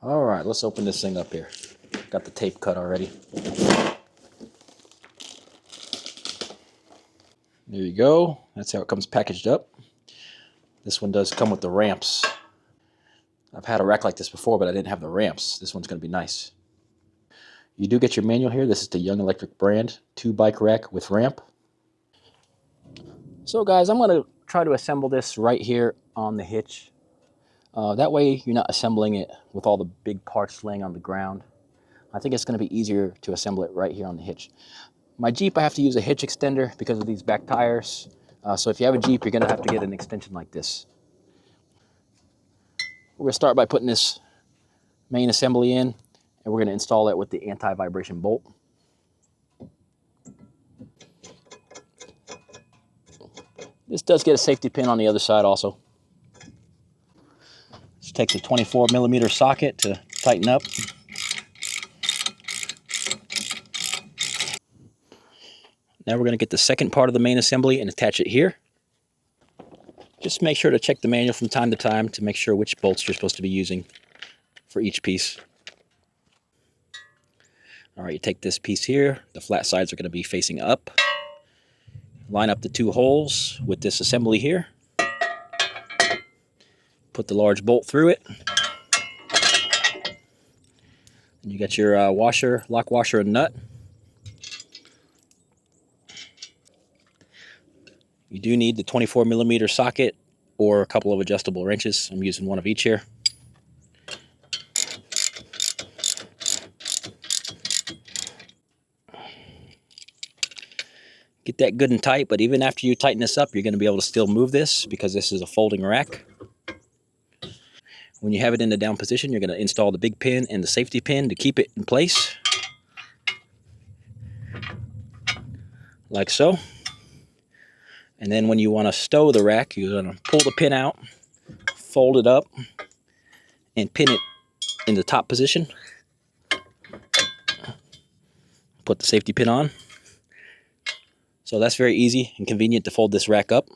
All right, let's open this thing up here. Got the tape cut already. There you go. That's how it comes packaged up. This one does come with the ramps. I've had a rack like this before, but I didn't have the ramps. This one's going to be nice. You do get your manual here. This is the Young Electric brand 2-bike rack with ramp. So guys, I'm going to try to assemble this right here on the hitch. That way you're not assembling it with all the big parts laying on the ground. I think it's going to be easier to assemble it right here on the hitch. My Jeep, I have to use a hitch extender because of these back tires. So if you have a Jeep, you're going to have to get an extension like this. We're going to start by putting this main assembly in, and we're going to install it with the anti-vibration bolt. This does get a safety pin on the other side also. Let's take the 24mm socket to tighten up. Now we're going to get the second part of the main assembly and attach it here. Just make sure to check the manual from time to time to make sure which bolts you're supposed to be using for each piece. All right, you take this piece here. The flat sides are going to be facing up. Line up the 2 holes with this assembly here. Put the large bolt through it. And you got your washer, lock washer and nut. You do need the 24mm socket or a couple of adjustable wrenches. I'm using one of each here. Get that good and tight, but even after you tighten this up, you're going to be able to still move this because this is a folding rack. When you have it in the down position, you're going to install the big pin and the safety pin to keep it in place. Like so. And then when you want to stow the rack, you're going to pull the pin out, fold it up, and pin it in the top position. Put the safety pin on. So that's very easy and convenient to fold this rack up.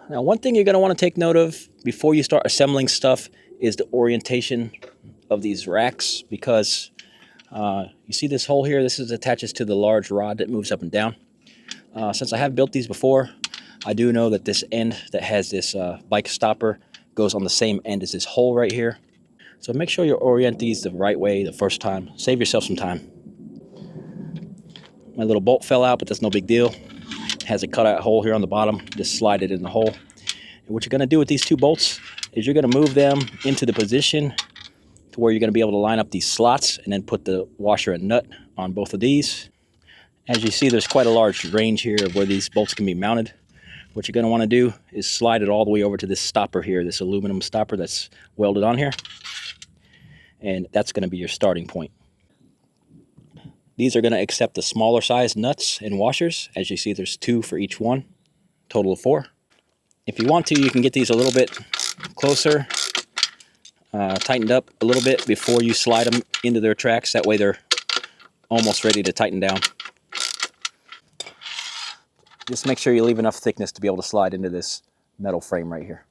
Now, one thing you're going to want to take note of before you start assembling stuff is the orientation of these racks, because you see this hole here? This attaches to the large rod that moves up and down. Since I have built these before, I do know that this end that has this bike stopper goes on the same end as this hole right here. So make sure you orient these the right way the first time. Save yourself some time. My little bolt fell out, but that's no big deal. It has a cutout hole here on the bottom. Just slide it in the hole. And what you're going to do with these 2 bolts is you're going to move them into the position to where you're going to be able to line up these slots and then put the washer and nut on both of these. As you see, there's quite a large range here of where these bolts can be mounted. What you're going to want to do is slide it all the way over to this stopper here, this aluminum stopper that's welded on here. And that's going to be your starting point. These are going to accept the smaller size nuts and washers. As you see, there's 2 for each one, total of 4. If you want to, you can get these a little bit closer, tightened up a little bit before you slide them into their tracks. That way they're almost ready to tighten down. Just make sure you leave enough thickness to be able to slide into this metal frame right here.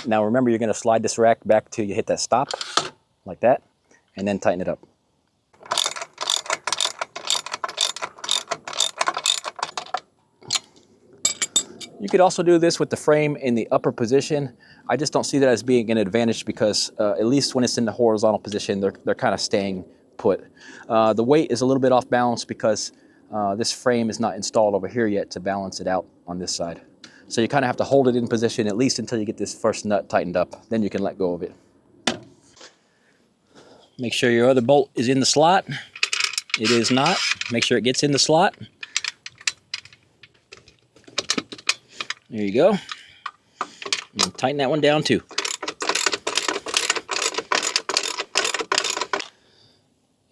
Now remember, you're going to slide this rack back till you hit that stop, like that, and then tighten it up. You could also do this with the frame in the upper position. I just don't see that as being an advantage because at least when it's in the horizontal position, they're kind of staying put. The weight is a little bit off balance because this frame is not installed over here yet to balance it out on this side. So you kind of have to hold it in position at least until you get this first nut tightened up. Then you can let go of it. Make sure your other bolt is in the slot. It is not. Make sure it gets in the slot. There you go. And tighten that one down too.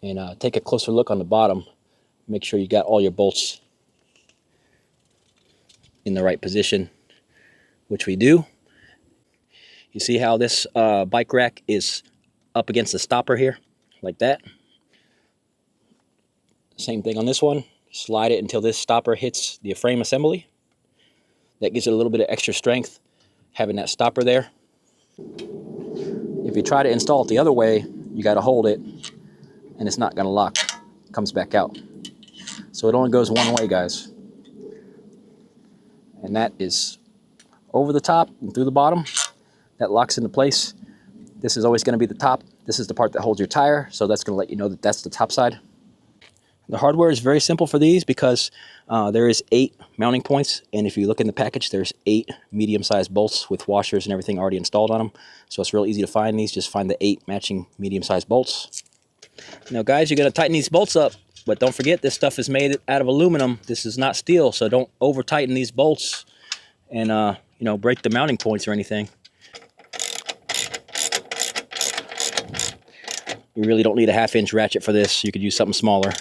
And take a closer look on the bottom. Make sure you got all your bolts in the right position, which we do. You see how this bike rack is up against the stopper here, like that. Same thing on this one. Slide it until this stopper hits the frame assembly. That gives it a little bit of extra strength, having that stopper there. If you try to install it the other way, you got to hold it, and it's not going to lock. It comes back out. So it only goes one way, guys. And that is over the top and through the bottom. That locks into place. This is always going to be the top. This is the part that holds your tire, so that's going to let you know that that's the top side. The hardware is very simple for these because there is 8 mounting points, and if you look in the package, there's 8 medium-sized bolts with washers and everything already installed on them. So it's real easy to find these. Just find the 8 matching medium-sized bolts. Now, guys, you're going to tighten these bolts up, but don't forget this stuff is made out of aluminum. This is not steel, so don't over-tighten these bolts and you know, break the mounting points or anything. You really don't need a 1/2-inch ratchet for this. You could use something smaller.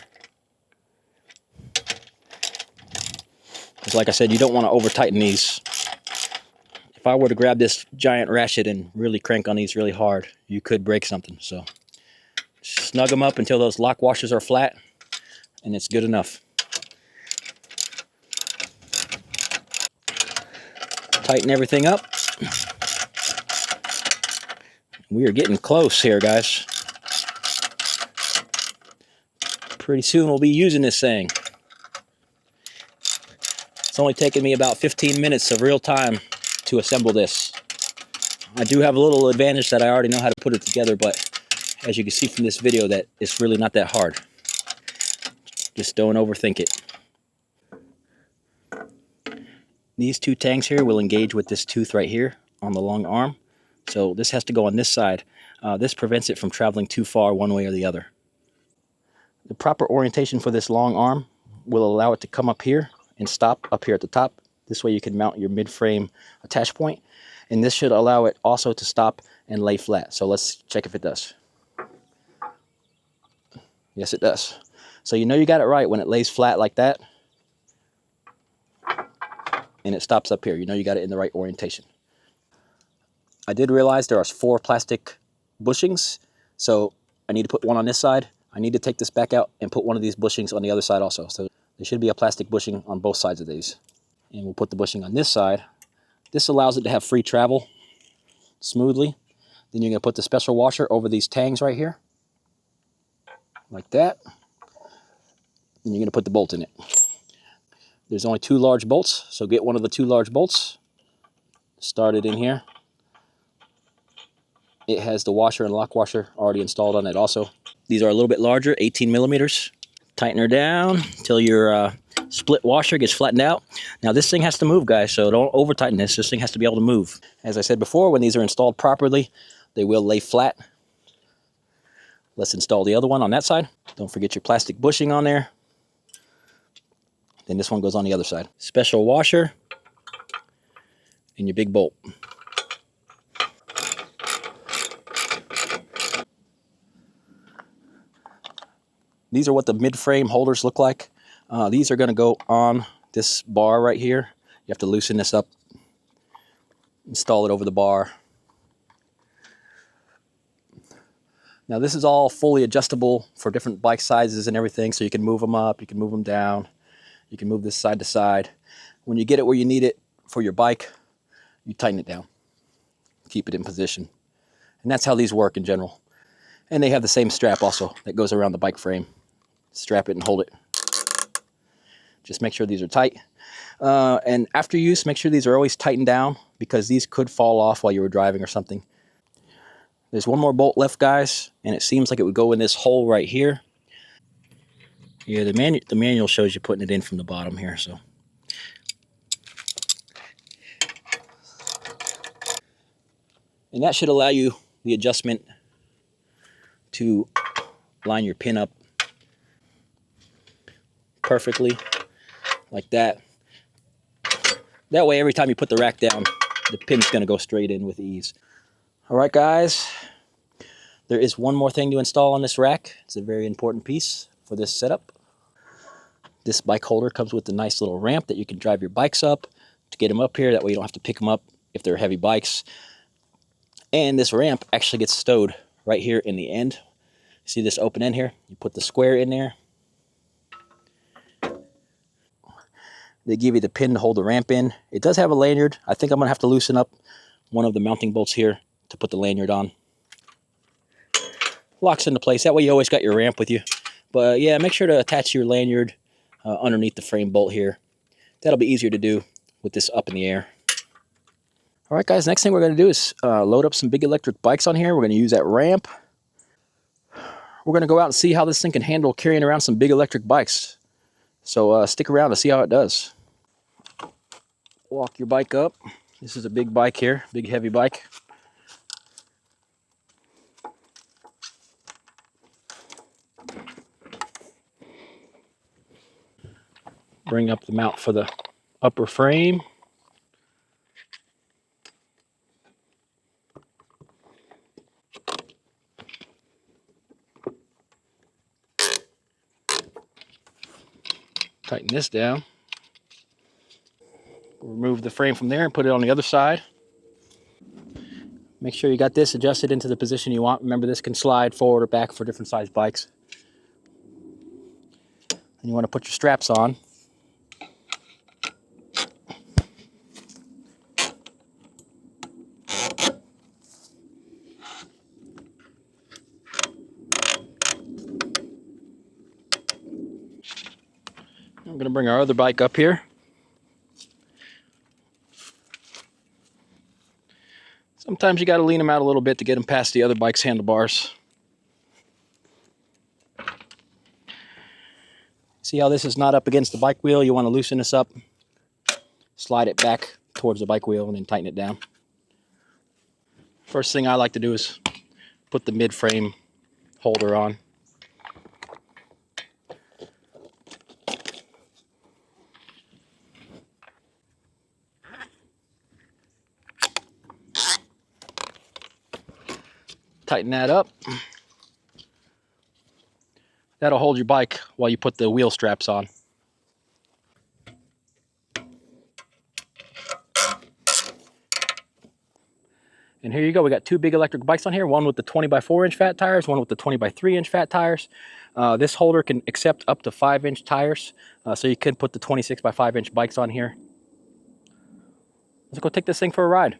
Like I said, you don't want to over tighten these. If I were to grab this giant ratchet and really crank on these really hard, you could break something. So snug them up until those lock washers are flat, and it's good enough. Tighten everything up. We are getting close here, guys. Pretty soon we'll be using this thing. It's only taken me about 15 minutes of real time to assemble this. I do have a little advantage that I already know how to put it together, but as you can see from this video, that it's really not that hard. Just don't overthink it. These 2 tangs here will engage with this tooth right here on the long arm. So this has to go on this side. This prevents it from traveling too far one way or the other. The proper orientation for this long arm will allow it to come up here and stop up here at the top. This way you can mount your mid-frame attach point, and this should allow it also to stop and lay flat. So let's check if it does. Yes, it does. So you know you got it right when it lays flat like that and it stops up here. You know you got it in the right orientation. I did realize there are 4 plastic bushings, so I need to put one on this side. I need to take this back out and put one of these bushings on the other side also. So there should be a plastic bushing on both sides of these. And we'll put the bushing on this side. This allows it to have free travel smoothly. Then you're going to put the special washer over these tangs right here. Like that. And you're going to put the bolt in it. There's only 2 large bolts, so get one of the 2 large bolts. Start it in here. It has the washer and lock washer already installed on it also. These are a little bit larger, 18 millimeters. Tighten her down until your split washer gets flattened out. Now this thing has to move, guys, so don't over tighten this. This thing has to be able to move. As I said before, when these are installed properly, they will lay flat. Let's install the other one on that side. Don't forget your plastic bushing on there. Then this one goes on the other side. Special washer and your big bolt. These are what the mid-frame holders look like. These are going to go on this bar right here. You have to loosen this up, install it over the bar. Now this is all fully adjustable for different bike sizes and everything, so you can move them up, you can move them down, you can move this side to side. When you get it where you need it for your bike, you tighten it down, keep it in position. And that's how these work in general. And they have the same strap also that goes around the bike frame. Strap it and hold it. Just make sure these are tight. And after use, make sure these are always tightened down because these could fall off while you were driving or something. There's one more bolt left, guys, and it seems like it would go in this hole right here. Yeah, the manual shows you putting it in from the bottom here, so. And that should allow you the adjustment to line your pin up perfectly, like that. That way, every time you put the rack down, the pin's going to go straight in with ease. All right, guys, there is one more thing to install on this rack. It's a very important piece for this setup. This bike holder comes with a nice little ramp that you can drive your bikes up to get them up here. That way you don't have to pick them up if they're heavy bikes. And this ramp actually gets stowed right here in the end. See this open end here? You put the square in there. They give you the pin to hold the ramp in. It does have a lanyard. I think I'm going to have to loosen up one of the mounting bolts here to put the lanyard on. Locks into place. That way you always got your ramp with you. But yeah, make sure to attach your lanyard underneath the frame bolt here. That'll be easier to do with this up in the air. All right, guys, next thing we're going to do is load up some big electric bikes on here. We're going to use that ramp. We're going to go out and see how this thing can handle carrying around some big electric bikes. So stick around to see how it does. Walk your bike up. This is a big bike here, big heavy bike. Bring up the mount for the upper frame. Tighten this down. Remove the frame from there and put it on the other side. Make sure you got this adjusted into the position you want. Remember, this can slide forward or back for different size bikes. And you want to put your straps on. I'm going to bring our other bike up here. Sometimes you got to lean them out a little bit to get them past the other bike's handlebars. See how this is not up against the bike wheel? You want to loosen this up, slide it back towards the bike wheel, and then tighten it down. First thing I like to do is put the mid-frame holder on. Tighten that up. That'll hold your bike while you put the wheel straps on. And here you go. We got two big electric bikes on here, one with the 20x4-inch fat tires, one with the 20x3-inch fat tires. This holder can accept up to 5-inch tires, so you can put the 26x5-inch bikes on here. Let's go take this thing for a ride.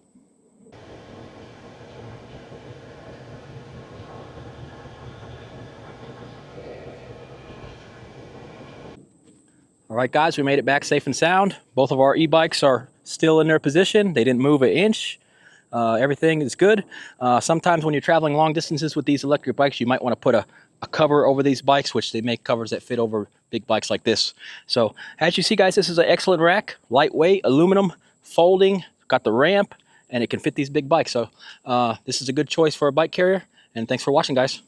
All right, guys, we made it back safe and sound. Both of our e-bikes are still in their position. They didn't move an inch. Everything is good. Sometimes when you're traveling long distances with these electric bikes, you might want to put a cover over these bikes, which they make covers that fit over big bikes like this. So as you see, guys, this is an excellent rack, lightweight, aluminum, folding, got the ramp, and it can fit these big bikes. So this is a good choice for a bike carrier. And thanks for watching, guys.